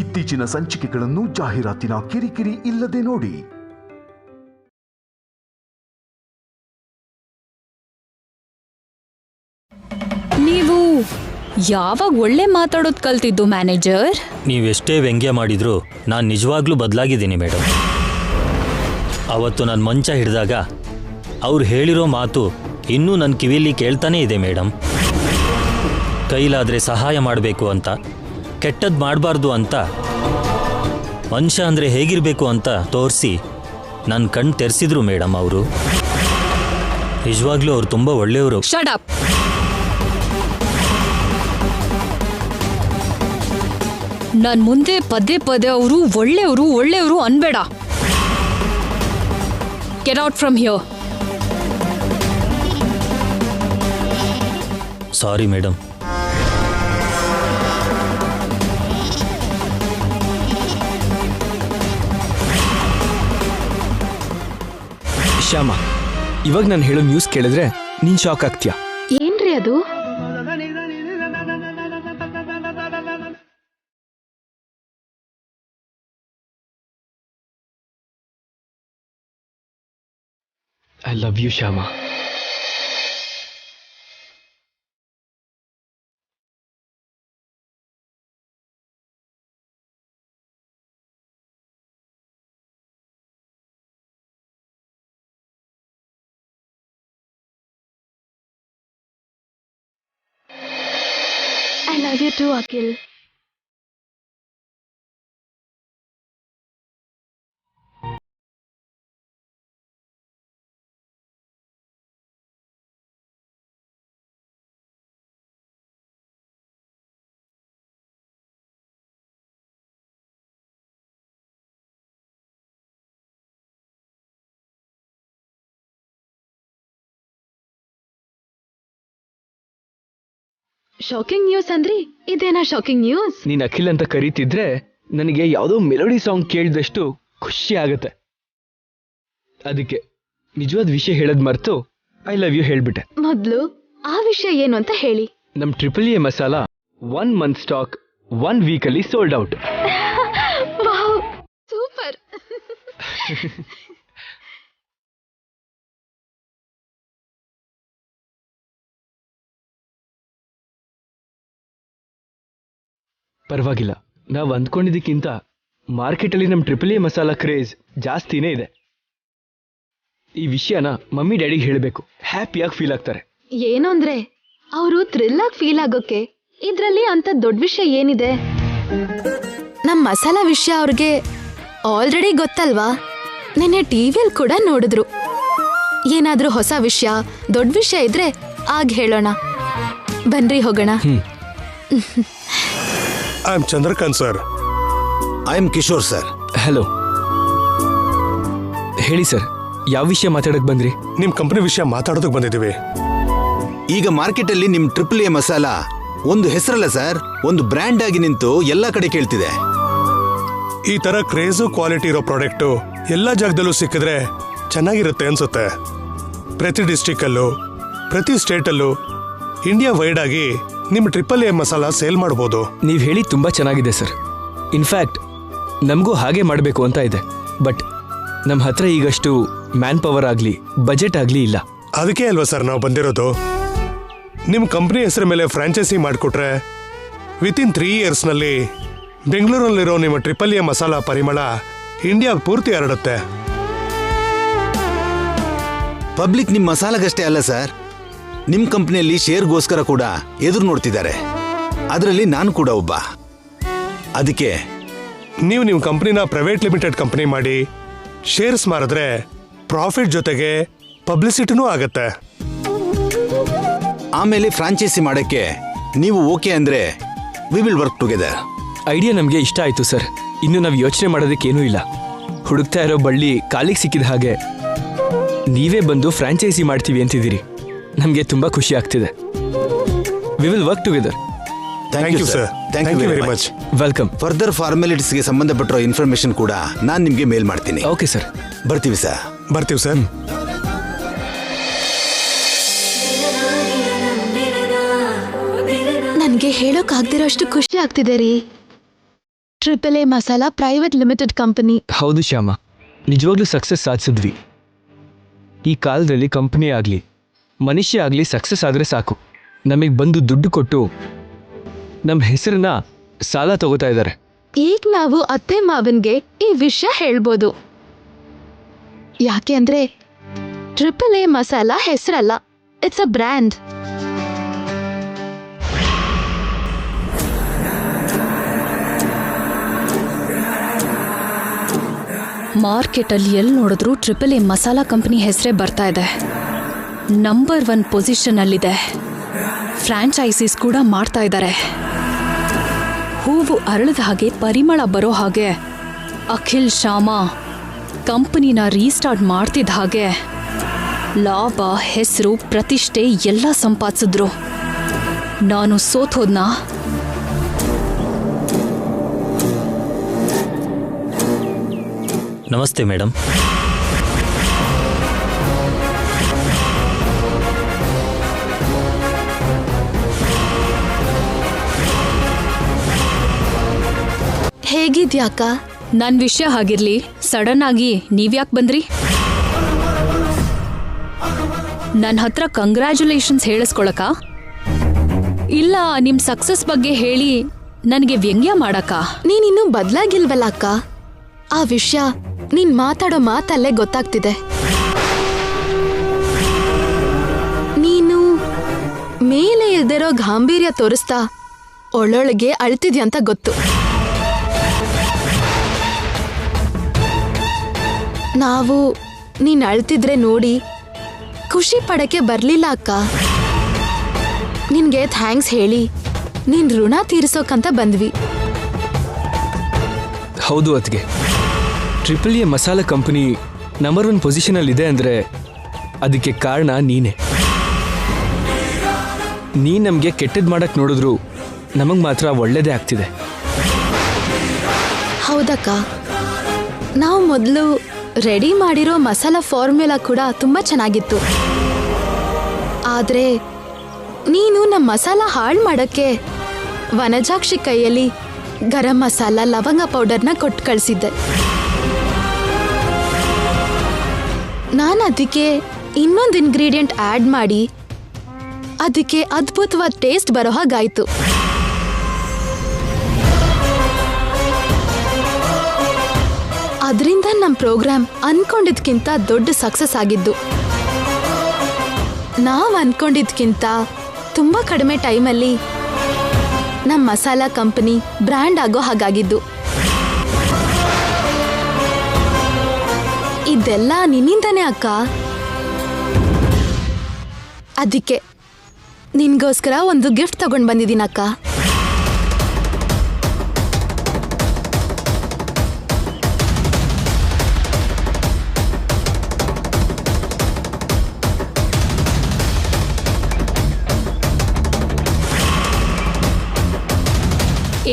ಇತ್ತೀಚಿನ ಸಂಚಿಕೆಗಳನ್ನು ಜಾಹೀರಾತಿನ ಕಿರಿಕಿರಿ ಇಲ್ಲದೆ ನೋಡಿ. ನೀವು ಯಾವಾಗ ಒಳ್ಳೆ ಮಾತಾಡೋದು ಕಲ್ತಿದ್ದು ಮ್ಯಾನೇಜರ್? ನೀವೆಷ್ಟೇ ವ್ಯಂಗ್ಯ ಮಾಡಿದ್ರೂ ನಾನು ನಿಜವಾಗ್ಲೂ ಬದಲಾಗಿದ್ದೀನಿ ಮೇಡಮ್. ಅವತ್ತು ನಾನು ಮಂಚ ಹಿಡಿದಾಗ ಅವ್ರು ಹೇಳಿರೋ ಮಾತು ಇನ್ನೂ ನನ್ನ ಕಿವಿಯಲ್ಲಿ ಕೇಳ್ತಾನೇ ಇದೆ ಮೇಡಮ್. ಕೈಲಾದರೆ ಸಹಾಯ ಮಾಡಬೇಕು ಅಂತ, ಕೆಟ್ಟದ್ದು ಮಾಡಬಾರ್ದು ಅಂತ, ಮನುಷ್ಯ ಅಂದರೆ ಹೇಗಿರಬೇಕು ಅಂತ ತೋರಿಸಿ ನನ್ನ ಕಣ್ಣು ತೆರೆಸಿದ್ರು ಮೇಡಮ್ ಅವರು. ನಿಜವಾಗ್ಲೂ ಅವ್ರು ತುಂಬ ಒಳ್ಳೆಯವರು. Shut up. ನನ್ ಮುಂದೆ ಪದೇ ಪದೇ ಅವರು ಒಳ್ಳೆಯವರು ಅನ್ಬೇಡ. Get out from here. Sorry madam. Shyama, ಇವಾಗ ನಾನು ಹೇಳೋ ನ್ಯೂಸ್ ಕೇಳಿದ್ರೆ ನೀನ್ ಶಾಕ್ ಆಗ್ತೀಯ. ಏನ್ರಿ ಅದು? I love you Shyama. I love you too, Akhil. Shocking news ಅಂದ್ರಿ? ಇದೇನಾ ಶಾಕಿಂಗ್ ನ್ಯೂಸ್? ನೀನ್ ಅಖಿಲ್ ಅಂತ ಕರೀತಿದ್ರೆ ನನಗೆ ಯಾವುದೋ ಮೆಲೋಡಿ ಸಾಂಗ್ ಕೇಳಿದಷ್ಟು ಖುಷಿ ಆಗತ್ತೆ. ಅದಕ್ಕೆ ನಿಜವಾದ ವಿಷಯ ಹೇಳದ್ ಮರ್ತು ಐ ಲವ್ ಯು ಹೇಳ್ಬಿಟ್ಟೆ. ಮೊದ್ಲು ಆ ವಿಷಯ ಏನು ಅಂತ ಹೇಳಿ. ನಮ್ AAA masala 1 month stock 1 week ಅಲ್ಲಿ ಸೋಲ್ಡ್ ಔಟ್. Wow, super. ಪರವಾಗಿಲ್ಲ, ನಾವು ಅಂದ್ಕೊಂಡಿದ್ದಕ್ಕಿಂತ ಮಾರ್ಕೆಟಲ್ಲಿ ನಮ್ಮ AAA ಮಸಾಲಾ ಕ್ರೇಜ್ ಜಾಸ್ತಿನೇ ಇದೆ. ಈ ವಿಷಯನ ಮಮ್ಮಿ ಡ್ಯಾಡಿಗೆ ಹೇಳಬೇಕು, ಹ್ಯಾಪಿಯಾಗಿ ಫೀಲ್ ಆಗ್ತಾರೆ. ಏನು ಅಂದ್ರೆ ಅವರು ಥ್ರಿಲ್ ಆಗಿ ಫೀಲ್ ಆಗೋಕೆ ಇದ್ರಲ್ಲಿ ಅಂತ ದೊಡ್ಡ ವಿಷಯ ಏನಿದೆ? ನಮ್ ಮಸಾಲಾ ವಿಷಯ ಅವ್ರಿಗೆ ಆಲ್ರೆಡಿ ಗೊತ್ತಲ್ವಾ? ನಿನ್ನೆ ಟಿವಿಯಲ್ಲಿ ಕೂಡ ನೋಡಿದ್ರು. ಏನಾದ್ರೂ ಹೊಸ ವಿಷಯ, ದೊಡ್ಡ ವಿಷಯ ಇದ್ರೆ ಆಗ ಹೇಳೋಣ. ಬನ್ರಿ ಹೋಗೋಣ. I am Chandrakant sir. I am Kishore sir. Hello. ಹೇಳಿ ಸರ್, ಯಾವ ವಿಷಯ ಮಾತಾಡಕ್ ಬಂದ್ರಿ? ನಿಮ್ ಕಂಪನಿ ವಿಷಯ ಮಾತಾಡೋದಕ್ಕೆ ಬಂದಿದ್ದೀವಿ. ಈಗ ಮಾರ್ಕೆಟಲ್ಲಿ ನಿಮ್ AAA ಮಸಾಲಾ ಒಂದು ಹೆಸರಲ್ಲ ಸರ್, ಒಂದು ಬ್ರ್ಯಾಂಡ್ ಆಗಿ ನಿಂತು ಎಲ್ಲ ಕಡೆ ಕೇಳ್ತಿದೆ. ಈ ತರ ಕ್ರೇಜು ಕ್ವಾಲಿಟಿ ಇರೋ ಪ್ರಾಡಕ್ಟು ಎಲ್ಲ ಜಾಗದಲ್ಲೂ ಸಿಕ್ಕಿದ್ರೆ ಚೆನ್ನಾಗಿರುತ್ತೆ ಅನ್ಸುತ್ತೆ. ಪ್ರತಿ ಡಿಸ್ಟ್ರಿಕ್ಟಲ್ಲೂ, ಪ್ರತಿ ಸ್ಟೇಟಲ್ಲೂ, ಇಂಡಿಯಾ ವೈಡ್ ಆಗಿ ನಿಮ್ಮ AAA ಮಸಾಲಾ ಸೇಲ್ ಮಾಡ್ಬೋದು. ನೀವು ಹೇಳಿ ತುಂಬಾ ಚೆನ್ನಾಗಿದೆ ಸರ್. ಇನ್ಫ್ಯಾಕ್ಟ್ ನಮಗೂ ಹಾಗೆ ಮಾಡಬೇಕು ಅಂತ ಇದೆ. ಬಟ್ ನಮ್ಮ ಹತ್ರ ಈಗಷ್ಟು ಮ್ಯಾನ್ ಪವರ್ ಆಗಲಿ ಬಜೆಟ್ ಆಗಲಿ ಇಲ್ಲ. ಅದಕ್ಕೆ ಅಲ್ವಾ ಸರ್ ನಾವು ಬಂದಿರೋದು. ನಿಮ್ಮ ಕಂಪ್ನಿ ಹೆಸರ ಮೇಲೆ ಫ್ರಾಂಚೈಸಿ ಮಾಡಿಕೊಟ್ರೆ ವಿತಿನ್ 3 yearsನಲ್ಲಿ ಬೆಂಗಳೂರಲ್ಲಿರೋ ನಿಮ್ಮ AAA ಮಸಾಲಾ ಪರಿಮಳ ಇಂಡಿಯಾ ಪೂರ್ತಿ ಹರಡುತ್ತೆ. ಪಬ್ಲಿಕ್ ನಿಮ್ಮ ಮಸಾಲಾಗಷ್ಟೇ ಅಲ್ಲ ಸರ್, ನಿಮ್ಮ ಕಂಪ್ನಿಯಲ್ಲಿ ಶೇರ್ಗೋಸ್ಕರ ಕೂಡ ಎದುರು ನೋಡ್ತಿದ್ದಾರೆ. ಅದರಲ್ಲಿ ನಾನು ಕೂಡ ಒಬ್ಬ. ಅದಕ್ಕೆ ನೀವು ನಿಮ್ಮ ಕಂಪ್ನಿನ ಪ್ರೈವೇಟ್ ಲಿಮಿಟೆಡ್ ಕಂಪ್ನಿ ಮಾಡಿ ಶೇರ್ಸ್ ಮಾರಿದ್ರೆ ಪ್ರಾಫಿಟ್ ಜೊತೆಗೆ ಪಬ್ಲಿಸಿಟಿನೂ ಆಗತ್ತೆ. ಆಮೇಲೆ ಫ್ರಾಂಚೈಸಿ ಮಾಡಕ್ಕೆ ನೀವು ಓಕೆ ಅಂದ್ರೆ V will work together. Idea ನಮಗೆ ಇಷ್ಟ ಆಯಿತು ಸರ್. ಇನ್ನು ನಾವು ಯೋಚನೆ ಮಾಡೋದಕ್ಕೇನೂ ಇಲ್ಲ. ಹುಡುಕ್ತಾ ಇರೋ ಬಳ್ಳಿ ಕಾಲಿಗೆ ಸಿಕ್ಕಿದ ಹಾಗೆ ನೀವೇ ಬಂದು ಫ್ರಾಂಚೈಸಿ ಮಾಡ್ತೀವಿ ಅಂತಿದ್ದೀರಿ. ನಮಗೆ ತುಂಬಾ ಖುಷಿ ಆಗ್ತಿದೆ. We will work together. Thank you sir. Thank you very much. Welcome. Further ಫಾರ್ಮಾಲಿಟೀಸ್ಗೆ ಸಂಬಂಧಪಟ್ಟಿರೋ ಇನ್ಫಾರ್ಮೇಶನ್ ಕೂಡ ನಾನು ನಿಮಗೆ ಮೇಲ್ ಮಾಡ್ತೀನಿ. Okay sir. ಬರ್ತೀವಿ ಸರ್. ಬರ್ತೀವಿ ಸರ್. ನನ್ಗೆ ಹೇಳೋಕ್ ಆಗ್ದಿರೋ ಅಷ್ಟು ಖುಷಿ ಆಗ್ತಿದೆ ರೀ. AAA Masala private limited company. ಹೌದು ಶ್ಯಾಮ, ನಿಜವಾಗ್ಲೂ ಸಕ್ಸಸ್ ಸಾಧಿಸಿದ್ವಿ. ಈ ಕಾಲದಲ್ಲಿ ಕಂಪನಿ ಆಗಲಿ ಮನುಷ್ಯ ಆಗಲಿ ಸಕ್ಸಸ್ ಆದರೆ ಸಾಕು, ನಮಗೆ ಬಂದು ದುಡ್ಡು ಕೊಟ್ಟು ನಮ್ಮ ಹೆಸರನ್ನ ಸಾಲ ತಗೋತಾ ಇದ್ದಾರೆ. ಈಗ ನಾವು ಅತ್ತೆ ಮಾವನ್ಗೆ ಈ ವಿಷಯ ಹೇಳ್ಬೋದು. ಯಾಕೆ ಅಂದ್ರೆ AAA ಮಸಾಲಾ ಹೆಸರಲ್ಲ, ಇಟ್ಸ್ ಅ ಬ್ರ್ಯಾಂಡ್. ಮಾರ್ಕೆಟಲ್ಲಿ ಎಲ್ಲಿ ನೋಡಿದ್ರೂ AAA ಮಸಾಲಾ ಕಂಪನಿ ಹೆಸರೇ ಬರ್ತಾ ಇದೆ. ನಂಬರ್ 1 ಪೊಸಿಷನ್ನಲ್ಲಿದೆ. ಫ್ರಾಂಚೈಸೀಸ್ ಕೂಡ ಮಾಡ್ತಾ ಇದ್ದಾರೆ. ಹೂವು ಅರಳಿದ ಹಾಗೆ ಪರಿಮಳ ಬರೋ ಹಾಗೆ ಅಖಿಲ್ ಶ್ಯಾಮ ಕಂಪನಿನ ರೀಸ್ಟಾರ್ಟ್ ಮಾಡ್ತಿದ್ದ ಹಾಗೆ ಲಾಭ, ಹೆಸರು, ಪ್ರತಿಷ್ಠೆ ಎಲ್ಲ ಸಂಪಾದಿಸಿದ್ರು. ನಾನು ಸೋತೋದ್ನಾ? ನಮಸ್ತೆ ಮೇಡಮ್. ಹೇಗಿದ್ಯಾಕ? ನನ್ನ ವಿಷಯ ಹಾಗಿರ್ಲಿ, ಸಡನ್ ಆಗಿ ನೀವ್ಯಾಕೆ ಬಂದ್ರಿ? ನನ್ನ ಹತ್ರ ಕಂಗ್ರ್ಯಾಚುಲೇಷನ್ಸ್ ಹೇಳಿಸ್ಕೊಳಕ, ಇಲ್ಲ ನಿಮ್ ಸಕ್ಸಸ್ ಬಗ್ಗೆ ಹೇಳಿ ನನಗೆ ವ್ಯಂಗ್ಯ ಮಾಡಕ? ನೀನಿನ್ನೂ ಬದ್ಲಾಗಿಲ್ವಲ್ಲ ಅಕ್ಕ. ಆ ವಿಷಯ ನೀನ್ ಮಾತಾಡೋ ಮಾತಲ್ಲೇ ಗೊತ್ತಾಗ್ತಿದೆ. ನೀನು ಮೇಲೆ ಇಲ್ದಿರೋ ಗಾಂಭೀರ್ಯ ತೋರಿಸ್ತಾ ಒಳ್ಳೊಳಗೆ ಅಳ್ತಿದ್ಯಂತ ಗೊತ್ತು. ನಾವು ನೀನ್ ಅಳ್ತಿದ್ರೆ ನೋಡಿ ಖುಷಿ ಪಡಕ್ಕೆ ಬರ್ಲಿಲ್ಲ ಅಕ್ಕ. ನಿನ್ಗೆ ಥ್ಯಾಂಕ್ಸ್ ಹೇಳಿ ನೀನ್ ಋಣ ತೀರಿಸೋಕಂತ ಬಂದ್ವಿ. ಹೌದು ಅತ್ಗೆ, AAA ಮಸಾಲಾ ಕಂಪನಿ ನಂಬರ್ 1 ಪೊಸಿಷನಲ್ಲಿದೆ ಅಂದರೆ ಅದಕ್ಕೆ ಕಾರಣ ನೀನೇ. ನೀ ನಮಗೆ ಕೆಟ್ಟದ್ದು ಮಾಡಕ್ಕೆ ನೋಡಿದ್ರು ನಮಗೆ ಮಾತ್ರ ಒಳ್ಳೆಯದೇ ಆಗ್ತಿದೆ. ಹೌದಕ್ಕ, ನಾವು ಮೊದಲು ರೆಡಿ ಮಾಡಿರೋ ಮಸಾಲಾ ಫಾರ್ಮುಲಾ ಕೂಡ ತುಂಬ ಚೆನ್ನಾಗಿತ್ತು. ಆದರೆ ನೀನು ನಮ್ಮ ಮಸಾಲ ಹಾಳು ಮಾಡೋಕ್ಕೆ ವನಜಾಕ್ಷಿ ಕೈಯಲ್ಲಿ ಗರಂ ಮಸಾಲ, ಲವಂಗ ಪೌಡರ್ನ ಕೊಟ್ಟು ಕಳಿಸಿದ್ದೆ. ನಾನು ಅದಕ್ಕೆ ಇನ್ನೊಂದು ಇಂಗ್ರೀಡಿಯೆಂಟ್ ಆ್ಯಡ್ ಮಾಡಿ ಅದಕ್ಕೆ ಅದ್ಭುತವಾದ ಟೇಸ್ಟ್ ಬರೋ ಹಾಗಾಯಿತು. ಅದರಿಂದ ನಮ್ಮ ಪ್ರೋಗ್ರಾಮ್ ಅನ್ಕೊಂಡಿದ್ಕಿಂತ ದೊಡ್ಡ ಸಕ್ಸಸ್ ಆಗಿದ್ದು. ನಾವು ಅನ್ಕೊಂಡಿದ್ಕಿಂತ ತುಂಬ ಕಡಿಮೆ ಟೈಮಲ್ಲಿ ನಮ್ಮ ಮಸಾಲಾ ಕಂಪನಿ ಬ್ರ್ಯಾಂಡ್ ಆಗೋ ಹಾಗಾಗಿದ್ದು. ಇದೆಲ್ಲ ನಿನ್ನಿಂದನೇ ಅಕ್ಕ. ಅದಕ್ಕೆ ನಿನ್ಗೋಸ್ಕರ ಒಂದು ಗಿಫ್ಟ್ ತಗೊಂಡು ಬಂದಿದ್ದೀನಕ್ಕ.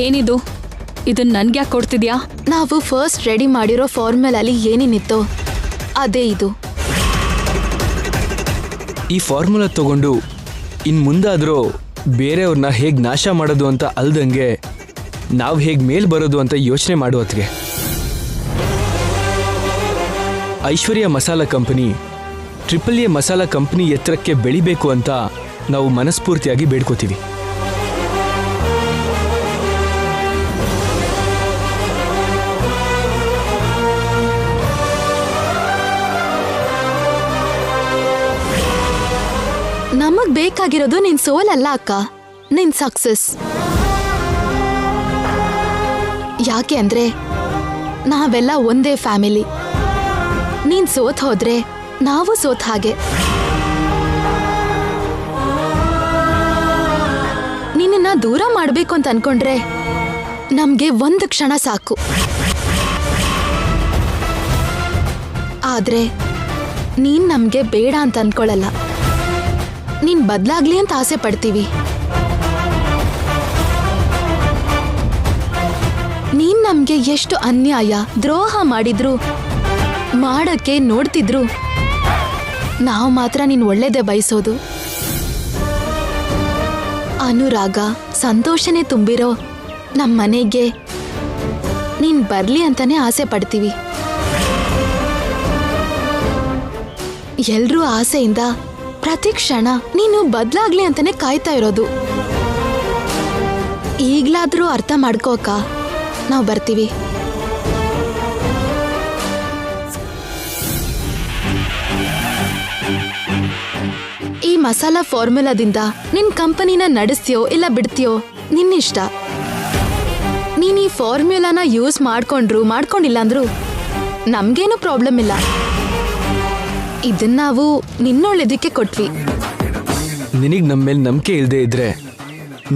ಏನಿದು? ಇದನ್ನ ನನ್ಗೆ ಯಾಕೆ ಕೊಡ್ತಿದ್ಯಾ? ನಾವು ಫಸ್ಟ್ ರೆಡಿ ಮಾಡಿರೋ ಫಾರ್ಮುಲಲ್ಲಿ ಏನೇನಿತ್ತೋ ಅದೇ ಇದು. ಈ ಫಾರ್ಮುಲಾ ತಗೊಂಡು ಇನ್ನು ಮುಂದಾದರೂ ಬೇರೆಯವ್ರನ್ನ ಹೇಗೆ ನಾಶ ಮಾಡೋದು ಅಂತ ಅಲ್ದಂಗೆ ನಾವು ಹೇಗೆ ಮೇಲ್ ಬರೋದು ಅಂತ ಯೋಚನೆ ಮಾಡುವತ್ತಿಗೆ Aishwarya Masala company AAA Masala company ಎತ್ತರಕ್ಕೆ ಬೆಳಿಬೇಕು ಅಂತ ನಾವು ಮನಸ್ಫೂರ್ತಿಯಾಗಿ ಬೇಡ್ಕೋತೀವಿ. ನಮಗ್ ಬೇಕಾಗಿರೋದು ನಿನ್ ಸೋಲಲ್ಲ ಅಕ್ಕ, ನಿನ್ ಸಕ್ಸಸ್. ಯಾಕೆ ಅಂದ್ರೆ ನಾವೆಲ್ಲ ಒಂದೇ ಫ್ಯಾಮಿಲಿ. ನೀನ್ ಸೋತ್ ಹೋದ್ರೆ ನಾವು ಸೋತ್ ಹಾಗೆ. ನಿನ್ನ ದೂರ ಮಾಡ್ಬೇಕು ಅಂತ ಅನ್ಕೊಂಡ್ರೆ ನಮ್ಗೆ ಒಂದು ಕ್ಷಣ ಸಾಕು. ಆದ್ರೆ ನೀನ್ ನಮ್ಗೆ ಬೇಡ ಅಂತ ಅನ್ಕೊಳ್ಳಲ್ಲ. ನೀನ್ ಬದ್ಲಾಗ್ಲಿ ಅಂತ ಆಸೆ ಪಡ್ತೀವಿ. ನೀನ್ ನಮ್ಗೆ ಎಷ್ಟು ಅನ್ಯಾಯ, ದ್ರೋಹ ಮಾಡಿದ್ರು, ಮಾಡಕ್ಕೆ ನೋಡ್ತಿದ್ರು, ನಾವು ಮಾತ್ರ ನೀನ್ ಒಳ್ಳೇದೇ ಬಯಸೋದು. ಅನುರಾಗ, ಸಂತೋಷನೇ ತುಂಬಿರೋ ನಮ್ಮನೆಗೆ ನೀನ್ ಬರ್ಲಿ ಅಂತಾನೆ ಆಸೆ ಪಡ್ತೀವಿ. ಎಲ್ರೂ ಆಸೆಯಿಂದ ಪ್ರತಿ ಕ್ಷಣ ನೀನು ಬದ್ಲಾಗ್ಲಿ ಅಂತಾನೆ ಕಾಯ್ತಾ ಇರೋದು. ಈಗ್ಲಾದ್ರೂ ಅರ್ಥ ಮಾಡ್ಕೋಕ ನಾವು ಬರ್ತೀವಿ. ಈ ಮಸಾಲಾ ಫಾರ್ಮುಲಾದಿಂದ ನಿನ್ ಕಂಪನಿನ ನಡೆಸ್ತೀಯೋ ಇಲ್ಲ ಬಿಡ್ತೀಯೋ ನಿನ್ನಿಷ್ಟ. ನೀನ್ ಈ ಫಾರ್ಮ್ಯುಲಾನ ಯೂಸ್ ಮಾಡ್ಕೊಂಡಿಲ್ಲ ಅಂದ್ರು ನಮ್ಗೇನು ಪ್ರಾಬ್ಲಮ್ ಇಲ್ಲ. ಇದನ್ನ ನಾವು ನಿನ್ನೊಳ್ಳೆದಕ್ಕೆ ಕೊಟ್ವಿ. ನಿನಗೆ ನಮ್ಮ ಮೇಲೆ ನಂಬಿಕೆ ಇಲ್ಲದೆ ಇದ್ರೆ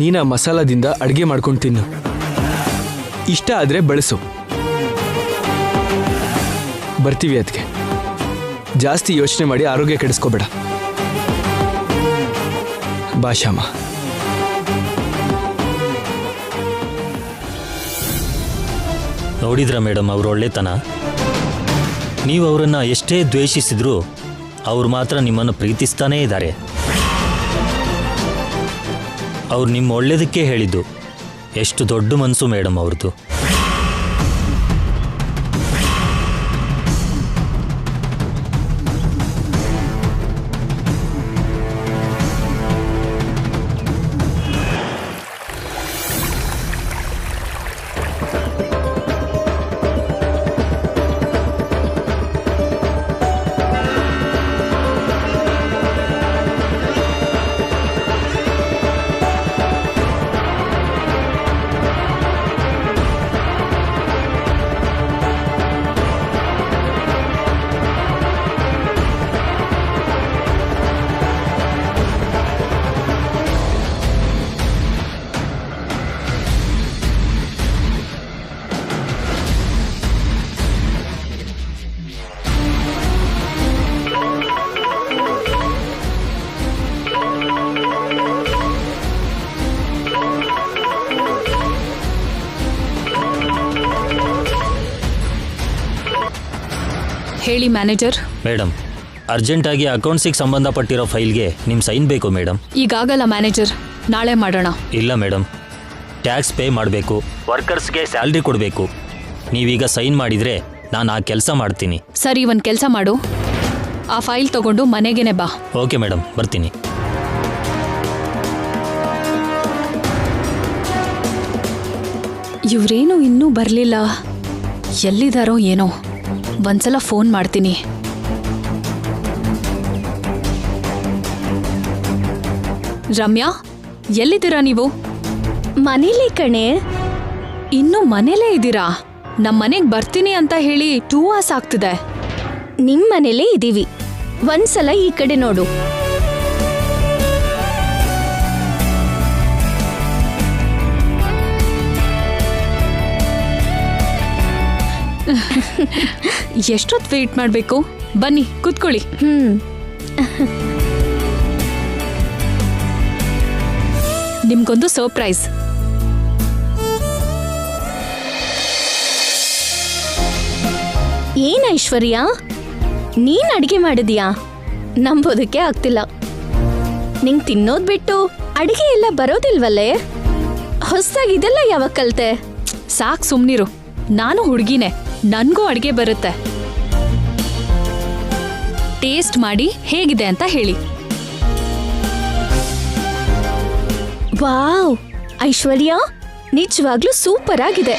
ನೀನು ಆ ಮಸಾಲದಿಂದ ಅಡುಗೆ ಮಾಡ್ಕೊಂಡು ತಿನ್ನು. ಇಷ್ಟ ಆದರೆ ಬಳಸು. ಬರ್ತೀವಿ ಅದಕ್ಕೆ. ಜಾಸ್ತಿ ಯೋಚನೆ ಮಾಡಿ ಆರೋಗ್ಯ ಕೆಡಿಸ್ಕೋಬೇಡ. ಬಾ ಶ್ಯಾಮ. ನೋಡಿದ್ರ ಮೇಡಮ್ ಅವ್ರ ಒಳ್ಳೆತನ. ನೀವು ಅವರನ್ನು ಎಷ್ಟೇ ದ್ವೇಷಿಸಿದ್ರೂ ಅವ್ರು ಮಾತ್ರ ನಿಮ್ಮನ್ನು ಪ್ರೀತಿಸ್ತಾನೇ ಇದ್ದಾರೆ. ಅವ್ರು ನಿಮ್ಮ ಒಳ್ಳೆಯದಕ್ಕೆ ಹೇಳಿದ್ದು. ಎಷ್ಟು ದೊಡ್ಡ ಮನಸ್ಸು ಮೇಡಮ್ ಅವ್ರದ್ದು. ಹೇಳಿ ಮ್ಯಾನೇಜರ್. ಮೇಡಮ್, ಅರ್ಜೆಂಟಾಗಿ ಅಕೌಂಟ್ಸಿಗೆ ಸಂಬಂಧಪಟ್ಟಿರೋ ಫೈಲ್ಗೆ ನಿಮ್ಮ ಸೈನ್ ಬೇಕು ಮೇಡಮ್. ಈಗಾಗಲ್ಲ ಮ್ಯಾನೇಜರ್, ನಾಳೆ ಮಾಡೋಣ. ಇಲ್ಲ ಮೇಡಮ್, ಟ್ಯಾಕ್ಸ್ ಪೇ ಮಾಡಬೇಕು, ವರ್ಕರ್ಸ್ಗೆ ಸ್ಯಾಲ್ರಿ ಕೊಡಬೇಕು. ನೀವೀಗ ಸೈನ್ ಮಾಡಿದರೆ ನಾನು ಆ ಕೆಲಸ ಮಾಡ್ತೀನಿ. ಸರಿ, ಒಂದು ಕೆಲಸ ಮಾಡು, ಆ ಫೈಲ್ ತಗೊಂಡು ಮನೆಗೇನೆ ಬಾ. ಓಕೆ ಮೇಡಮ್, ಬರ್ತೀನಿ. ಇವರೇನು ಇನ್ನೂ ಬರಲಿಲ್ಲ. ಎಲ್ಲಿದ್ದಾರೋ ಏನೋ. ಒಂದ್ಸಲ ಫೋನ್ ಮಾಡ್ತೀನಿ. ರಮ್ಯಾ, ಎಲ್ಲಿದ್ದೀರಾ ನೀವು? ಮನೇಲಿ ಕಣೆ. ಇನ್ನೂ ಮನೇಲೇ ಇದ್ದೀರಾ? ನಮ್ಮ ಮನೆಗೆ ಬರ್ತೀನಿ ಅಂತ ಹೇಳಿ 2 hours ಆಗ್ತಿದೆ. ನಿಮ್ ಮನೇಲೇ ಇದೀವಿ. ಒಂದ್ಸಲ ಈ ಕಡೆ ನೋಡು. ಎಷ್ಟೊತ್ತು ವೇಟ್ ಮಾಡಬೇಕು? ಬನ್ನಿ ಕೂತ್ಕೊಳ್ಳಿ. ನಿಮ್ಗೊಂದು ಸರ್ಪ್ರೈಸ್. ಏನ್ ಐಶ್ವರ್ಯ, ನೀನ್ ಅಡಿಗೆ ಮಾಡಿದ್ಯಾ? ನಂಬೋದಕ್ಕೆ ಆಗ್ತಿಲ್ಲ. ನಿಂಗ್ ತಿನ್ನೋದ್ ಬಿಟ್ಟು ಅಡಿಗೆ ಎಲ್ಲ ಬರೋದಿಲ್ವಲ್ಲೇ? ಹೊಸದಾಗಿ ಇದೆಲ್ಲ ಯಾವಾಗ ಕಲ್ತೆ? ಸಾಕ್ ಸುಮ್ನಿರು. ನಾನು ಹುಡುಗಿನೇ, ನನ್ಗೂ ಅಡಿಗೆ ಬರುತ್ತೆ. ಟೇಸ್ಟ್ ಮಾಡಿ ಹೇಗಿದೆ ಅಂತ ಹೇಳಿ. ವಾವ್ ಐಶ್ವರ್ಯ, ನಿಜವಾಗ್ಲೂ ಸೂಪರ್ ಆಗಿದೆ.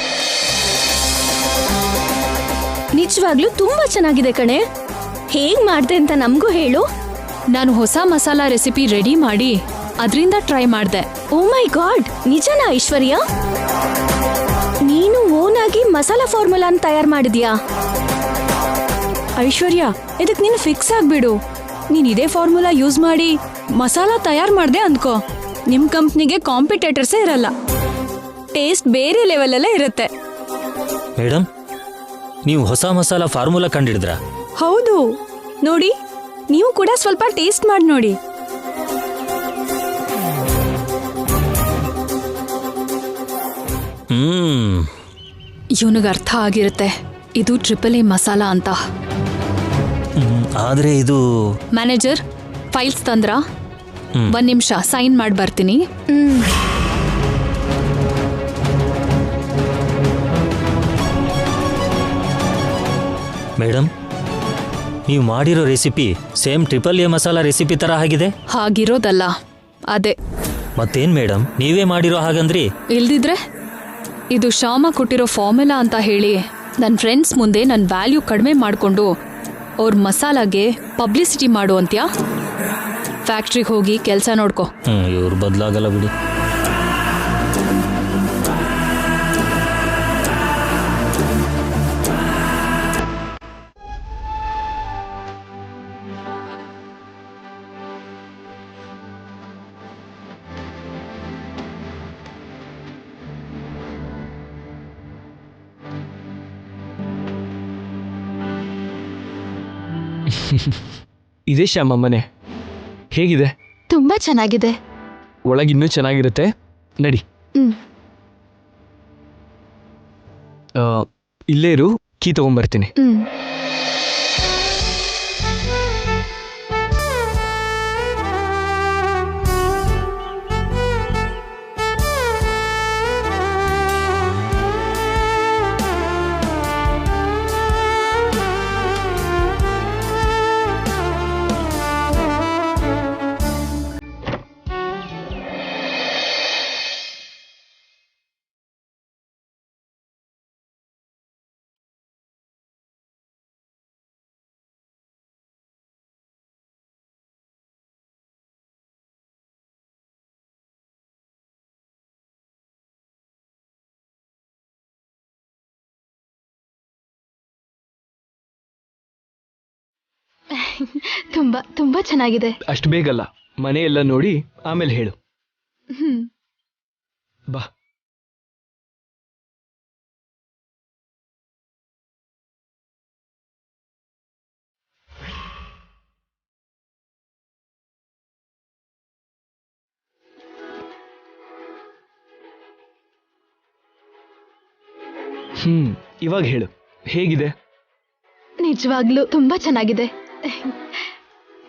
ನಿಜವಾಗ್ಲೂ ತುಂಬಾ ಚೆನ್ನಾಗಿದೆ ಕಣೆ. ಹೇಗ್ ಮಾಡ್ದೆ ಅಂತ ನಮಗೂ ಹೇಳು. ನಾನು ಹೊಸ ಮಸಾಲಾ ರೆಸಿಪಿ ರೆಡಿ ಮಾಡಿ ಅದರಿಂದ ಟ್ರೈ ಮಾಡಿದೆ. ಓ ಮೈ ಗಾಡ್, ನಿಜನಾ ಐಶ್ವರ್ಯ? ನೀನು ಓನಾಗಿ ಮಸಾಲಾ ಫಾರ್ಮುಲಾನ ತಯಾರು ಮಾಡಿದ್ಯಾ? ಐಶ್ವರ್ಯ, ಇದಕ್ಕೆ ನೀನು ಫಿಕ್ಸ್ ಆಗ್ಬಿಡು. ನೀನ್ ಇದೇ ಫಾರ್ಮುಲಾ ಯೂಸ್ ಮಾಡಿ ಮಸಾಲಾ ತಯಾರು ಮಾಡ್ದೆ ಅಂದ್ಕೋ, ನಿಮ್ ಕಂಪ್ನಿಗೆ ಕಾಂಪಿಟೇಟರ್ಸೇ ಇರಲ್ಲ. ಟೇಸ್ಟ್ ಬೇರೆ ಲೆವೆಲಲ್ಲೇ ಇರುತ್ತೆ. ಮೇಡಮ್, ನೀವು ಹೊಸ ಮಸಾಲಾ ಫಾರ್ಮುಲಾ ಕಂಡಿಡಿದ್ರಾ? ಹೌದು, ನೋಡಿ, ನೀವು ಕೂಡ ಸ್ವಲ್ಪ ಟೇಸ್ಟ್ ಮಾಡಿ ನೋಡಿ. ಇವನಿಗೆ ಅರ್ಥ ಆಗಿರುತ್ತೆ ಇದು AAA ಮಸಾಲಾ ಅಂತ. ಆದ್ರೆ ಇದು ಮ್ಯಾನೇಜರ್, ಫೈಲ್ಸ್ ತಂದ್ರಾ? 1 ನಿಮಿಷ ಸೈನ್ ಮಾಡಿ ಬರ್ತೀನಿ. ಮೇಡಮ್, ನೀವು ಮಾಡಿರೋ recipe same triple A masala recipe ಥರ ಆಗಿದೆ. ಹಾಗಿರೋದಲ್ಲ, ಅದೇ. ಮತ್ತೇನು ಮೇಡಮ್, ನೀವೇ ಮಾಡಿರೋ ಹಾಗಂದ್ರಿ? ಇಲ್ದಿದ್ರೆ ಇದು ಶ್ಯಾಮ ಕೊಟ್ಟಿರೋ ಫಾರ್ಮುಲಾ ಅಂತ ಹೇಳಿ ನನ್ನ ಫ್ರೆಂಡ್ಸ್ ಮುಂದೆ ನನ್ನ ವ್ಯಾಲ್ಯೂ ಕಡಿಮೆ ಮಾಡಿಕೊಂಡು ಅವ್ರ ಮಸಾಲಾಗೆ ಪಬ್ಲಿಸಿಟಿ ಮಾಡು ಅಂತ್ಯಾ? ಫ್ಯಾಕ್ಟ್ರಿಗೆ ಹೋಗಿ ಕೆಲಸ ನೋಡ್ಕೊ. ಇವ್ರು ಬದಲಾಗಲ್ಲ ಬಿಡಿ. ಇದೇ ಶ್ಯಾಮ ಮನೆ. ಹೇಗಿದೆ? ತುಂಬಾ ಚೆನ್ನಾಗಿದೆ. ಒಳಗಿನ್ನೂ ಚೆನ್ನಾಗಿರುತ್ತೆ. ನಡಿ. ಇಲ್ಲೇ ಇರು, ಕೀ ತಗೊಂಬರ್ತೀನಿ. ತುಂಬಾ ತುಂಬಾ ಚೆನ್ನಾಗಿದೆ. ಅಷ್ಟು ಬೇಗಲ್ಲ, ಮನೆ ಎಲ್ಲ ನೋಡಿ ಆಮೇಲೆ ಹೇಳು. ಬಾ. ಇವಾಗ ಹೇಳು, ಹೇಗಿದೆ? ನಿಜವಾಗ್ಲೂ ತುಂಬಾ ಚೆನ್ನಾಗಿದೆ.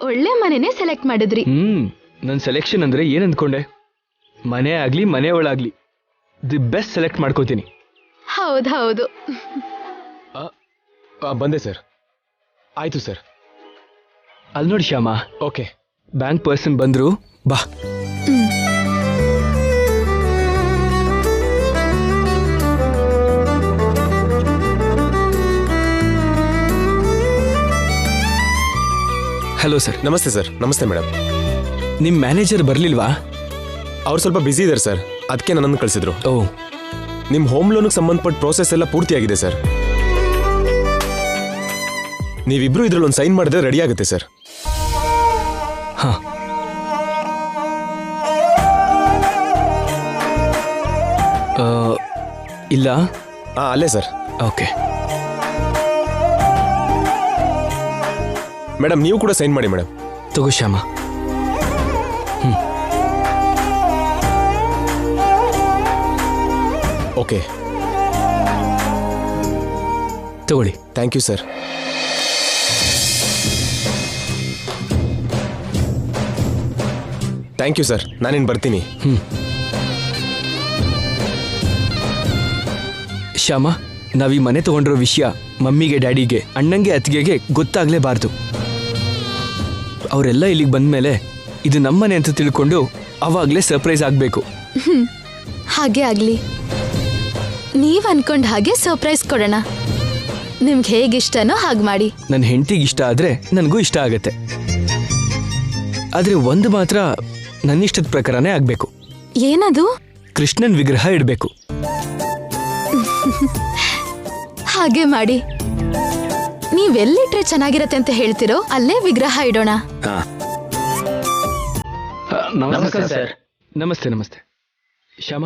ಒಳ್ಳೆ ಮನೆನೇ ಸೆಲೆಕ್ಟ್ ಮಾಡಿದ್ರಿ. ನನ್ನ ಸೆಲೆಕ್ಷನ್ ಅಂದ್ರೆ ಏನ್ ಅಂದ್ಕೊಂಡೆ? ಮನೆ ಆಗ್ಲಿ ಮನೆ ಒಳಾಗ್ಲಿ ದಿ ಬೆಸ್ಟ್ ಸೆಲೆಕ್ಟ್ ಮಾಡ್ಕೋತೀನಿ. ಹೌದು. ಬಂದೆ ಸರ್. ಆಯ್ತು ಸರ್. ಅಲ್ಲಿ ನೋಡಿ ಶ್ಯಾಮ. ಓಕೆ. ಬ್ಯಾಂಕ್ ಪರ್ಸನ್ ಬಂದ್ರು, ಬಾ. Hello sir. ನಮಸ್ತೆ ಸರ್. ನಮಸ್ತೆ ಮೇಡಮ್. ನಿಮ್ ಮ್ಯಾನೇಜರ್ ಬರ್ಲಿಲ್ವಾ? ಅವ್ರು ಸ್ವಲ್ಪ ಬ್ಯುಸಿ ಇದ್ದಾರೆ ಸರ್, ಅದಕ್ಕೆ ನನ್ನನ್ನು ಕಳಿಸಿದ್ರು. ಓ. ನಿಮ್ಮ ಹೋಮ್ ಲೋನ್ಗೆ ಸಂಬಂಧಪಟ್ಟ ಪ್ರೋಸೆಸ್ ಎಲ್ಲ ಪೂರ್ತಿಯಾಗಿದೆ ಸರ್. ನೀವಿಬ್ರು ಇದ್ರಲ್ಲಿ ಒಂದು ಸೈನ್ ಮಾಡಿದ್ರೆ ರೆಡಿ ಆಗುತ್ತೆ ಸರ್. ಹಾ. ಇಲ್ಲ. ಅಲ್ಲೇ ಸರ್. ಓಕೆ ಮೇಡಮ್, ನೀವು ಕೂಡ ಸೈನ್ ಮಾಡಿ ಮೇಡಮ್. ತಗೋ ಶ್ಯಾಮ. ಓಕೆ. ತಗೊಳ್ಳಿ. Thank you sir. Thank you sir. ನಾನೇನು ಬರ್ತೀನಿ. ಶ್ಯಾಮ, ನಾವೀ ಮನೆ ತಗೊಂಡಿರೋ ವಿಷಯ ಮಮ್ಮಿಗೆ, ಡ್ಯಾಡಿಗೆ, ಅಣ್ಣಂಗೆ, ಅತ್ತಿಗೆಗೆ ಗೊತ್ತಾಗ್ಲೇಬಾರ್ದು. ಅವರೆಲ್ಲ ಇಲ್ಲಿಗೆ ಬಂದ್ಮೇಲೆ ಇದು ನಮ್ಮನೆ ಅಂತ ತಿಳ್ಕೊಂಡು ಅವಾಗ್ಲೇ ಸರ್ಪ್ರೈಸ್ ಆಗ್ಬೇಕು. ಹಾಗೆ ಆಗ್ಲಿ. ನೀವ್ ಅನ್ಕೊಂಡ್ ಹಾಗೆ ಸರ್ಪ್ರೈಸ್ ಕೊಡೋಣ. ನಿಮ್ಗೆ ಹೇಗಿಷ್ಟನೋ ಹಾಗೆ ಮಾಡಿ. ನನ್ನ ಹೆಂಡತಿಗೆ ಇಷ್ಟ ಆದ್ರೆ ನನಗೂ ಇಷ್ಟ ಆಗತ್ತೆ. ಆದ್ರೆ ಒಂದು ಮಾತ್ರ ನನ್ನಿಷ್ಟದ ಪ್ರಕಾರನೇ ಆಗ್ಬೇಕು. ಏನದು? ಕೃಷ್ಣನ್ ವಿಗ್ರಹ ಇಡಬೇಕು. ಹಾಗೆ ಮಾಡಿ. ನೀವೆಲ್ಲಿಟ್ರೆ ಚೆನ್ನಾಗಿರತ್ತೆ ಅಂತ ಹೇಳ್ತಿರೋ ಅಲ್ಲೇ ವಿಗ್ರಹ ಇಡೋಣ. ನಮಸ್ಕಾರ ಸರ್. ನಮಸ್ತೆ. ನಮಸ್ತೆ ಶ್ಯಾಮ,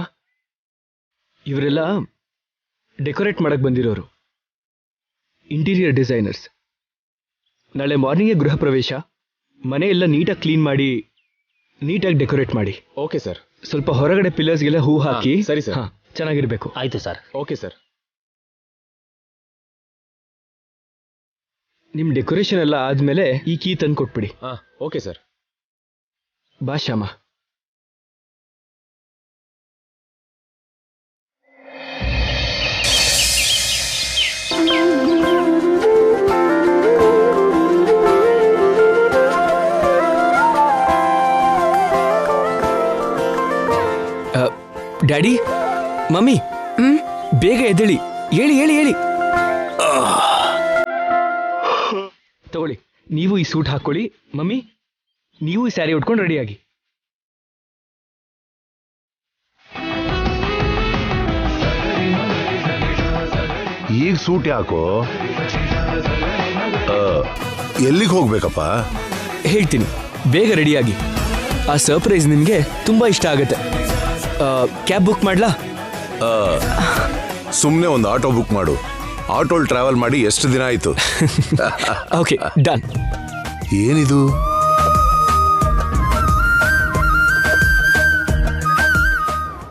ಇವರೆಲ್ಲ ಡೆಕೋರೇಟ್ ಮಾಡಕ್ ಬಂದಿರೋರು, ಇಂಟೀರಿಯರ್ ಡಿಸೈನರ್ಸ್. ನಾಳೆ ಮಾರ್ನಿಂಗೇ ಗೃಹ ಪ್ರವೇಶ. ಮನೆ ಎಲ್ಲ ನೀಟಾಗಿ ಕ್ಲೀನ್ ಮಾಡಿ ನೀಟಾಗಿ ಡೆಕೋರೇಟ್ ಮಾಡಿ. Okay sir. ಸ್ವಲ್ಪ ಹೊರಗಡೆ ಪಿಲ್ಲರ್ಸ್ಗೆಲ್ಲ ಹೂ ಹಾಕಿ. ಸರಿ ಸರ್. ಚೆನ್ನಾಗಿರ್ಬೇಕು. ಆಯ್ತು ಸರ್. Okay sir. ನಿಮ್ ಡೆಕೋರೇಷನ್ ಎಲ್ಲ ಆದ್ಮೇಲೆ ಈ ಕೀ ತಂದು ಕೊಟ್ಬಿಡಿ. Okay sir. ಬಾ ಶ್ಯಾಮ. ಡ್ಯಾಡಿ, ಮಮ್ಮಿ, ಬೇಗ ಎದ್ದೇಳಿ. ಹೇಳಿ ಹೇಳಿ ಹೇಳಿ. ತಗೊಳ್ಳಿ, ನೀವು ಈ ಸೂಟ್ ಹಾಕೊಳ್ಳಿ. ಮಮ್ಮಿ, ನೀವು ಈ ಸ್ಯಾರಿ ಉಟ್ಕೊಂಡು ರೆಡಿಯಾಗಿ. ಈಗ ಸೂಟ್ ಯಾಕೋ? ಎಲ್ಲಿಗೆ ಹೋಗ್ಬೇಕಪ್ಪ? ಹೇಳ್ತೀನಿ, ಬೇಗ ರೆಡಿಯಾಗಿ. ಆ ಸರ್ಪ್ರೈಸ್ ನಿಮಗೆ ತುಂಬಾ ಇಷ್ಟ ಆಗುತ್ತೆ. ಕ್ಯಾಬ್ ಬುಕ್ ಮಾಡ್ಲಾ? ಸುಮ್ಮನೆ ಒಂದು ಆಟೋ ಬುಕ್ ಮಾಡು. ಆಟೋಲ್ ಟ್ರಾವೆಲ್ ಮಾಡಿ ಎಷ್ಟು ದಿನ ಆಯ್ತು? Okay, done. ಏನಿದು?